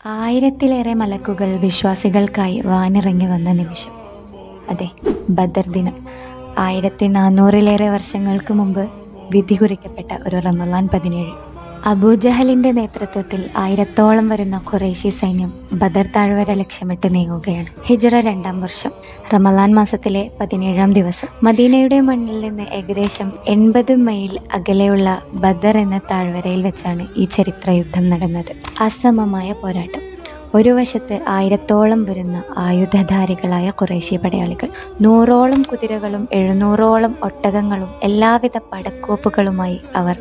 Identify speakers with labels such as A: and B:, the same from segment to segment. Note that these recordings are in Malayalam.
A: ആയിരത്തിലേറെ മലക്കുകൾ വിശ്വാസികൾക്കായി വാനിറങ്ങി വന്ന നിമിഷം. അതെ, ബദർ ദിനം. 1400 വർഷങ്ങൾക്ക് മുമ്പ് വിധി കുറിക്കപ്പെട്ട ഒരു റമളാൻ 17. അബൂജഹലിന്റെ നേതൃത്വത്തിൽ 1000ഓളം വരുന്ന ഖുറൈശി സൈന്യം ബദർ താഴ്വര ലക്ഷ്യമിട്ട് നീങ്ങുകയാണ്. ഹിജ്റ 2-ാം വർഷം റമളാൻ മാസത്തിലെ 17-ാം ദിവസം മദീനയുടെ മണ്ണിൽ നിന്ന് ഏകദേശം 80 മൈൽ അകലെയുള്ള ബദർ എന്ന താഴ്വരയിൽ വെച്ചാണ് ഈ ചരിത്ര യുദ്ധം നടന്നത്. അസമമായ പോരാട്ടം. ഒരു വശത്ത് 1000ഓളം വരുന്ന ആയുധധാരികളായ ഖുറൈശി പടയാളികൾ, 100ഓളം കുതിരകളും 700ഓളം ഒട്ടകങ്ങളും എല്ലാവിധ പടക്കോപ്പുകളുമായി അവർ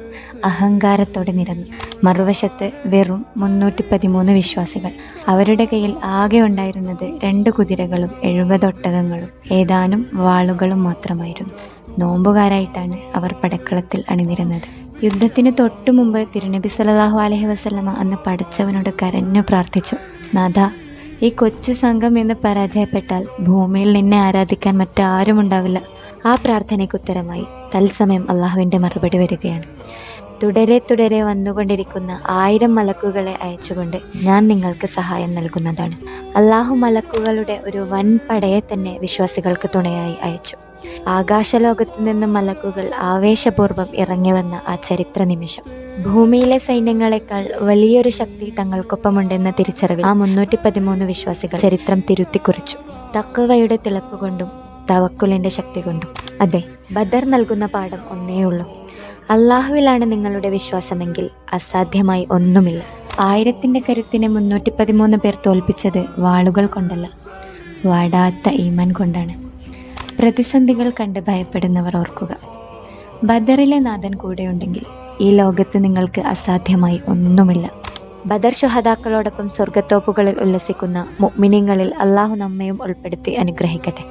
A: അഹങ്കാരത്തോടെ നിരന്നു. മറുവശത്ത് വെറും 313 വിശ്വാസികൾ. അവരുടെ കയ്യിൽ ആകെ ഉണ്ടായിരുന്നത് 2 കുതിരകളും 70 ഒട്ടകങ്ങളും ഏതാനും വാളുകളും മാത്രമായിരുന്നു. നോമ്പുകാരായിട്ടാണ് അവർ പടക്കളത്തിൽ അണിനിരുന്നത്. യുദ്ധത്തിന് തൊട്ടു മുമ്പ് തിരുനബി സല്ലല്ലാഹു അലൈഹി വസല്ലമ അന്ന് പടച്ചവനോട് കരഞ്ഞു പ്രാർത്ഥിച്ചു, നാഥ, ഈ കൊച്ചു സംഘം എന്ന് പരാജയപ്പെട്ടാൽ ഭൂമിയിൽ നിന്നെ ആരാധിക്കാൻ മറ്റാരും ഉണ്ടാവില്ല. ആ പ്രാർത്ഥനയ്ക്ക് ഉത്തരമായി തത്സമയം അള്ളാഹുവിൻ്റെ മറുപടി വരികയാണ്. തുടരെ വന്നുകൊണ്ടിരിക്കുന്ന 1000 മലക്കുകളെ അയച്ചുകൊണ്ട് ഞാൻ നിങ്ങൾക്ക് സഹായം നൽകുന്നതാണ്. അള്ളാഹു മലക്കുകളുടെ ഒരു വൻ പടയെ തന്നെ വിശ്വാസികൾക്ക് തുണയായി അയച്ചു. ആകാശലോകത്തു നിന്നും മലക്കുകൾ ആവേശപൂർവ്വം ഇറങ്ങി വന്ന ആ ചരിത്ര നിമിഷം. ഭൂമിയിലെ സൈന്യങ്ങളെക്കാൾ വലിയൊരു ശക്തി തങ്ങൾക്കൊപ്പമുണ്ടെന്ന തിരിച്ചറിവിൽ ആ 313 വിശ്വാസികൾ ചരിത്രം തിരുത്തിക്കുറിച്ചു. തഖ്വയുടെ തിളപ്പ് കൊണ്ടും തവക്കുലിന്റെ ശക്തി കൊണ്ടും. അതെ, ബദർ നൽകുന്ന പാഠം ഒന്നേയുള്ളൂ. അള്ളാഹുവിലാണ് നിങ്ങളുടെ വിശ്വാസമെങ്കിൽ അസാധ്യമായി ഒന്നുമില്ല. 1000ന്റെ കരുത്തിനെ 313 പേർ തോൽപ്പിച്ചത് വാളുകൾ കൊണ്ടല്ല, വാടാത്ത ഈമാൻ കൊണ്ടാണ്. പ്രതിസന്ധികൾ കണ്ട് ഭയപ്പെടുന്നവർ ഓർക്കുക, ബദറിലെ നാഥൻ കൂടെയുണ്ടെങ്കിൽ ഈ ലോകത്ത് നിങ്ങൾക്ക് അസാധ്യമായി ഒന്നുമില്ല. ബദർ ശുഹദാക്കളോടൊപ്പം സ്വർഗത്തോപ്പുകളിൽ ഉല്ലസിക്കുന്ന മുഅ്മിനീങ്ങളിൽ അള്ളാഹു നമ്മയും ഉൾപ്പെടുത്തി അനുഗ്രഹിക്കട്ടെ.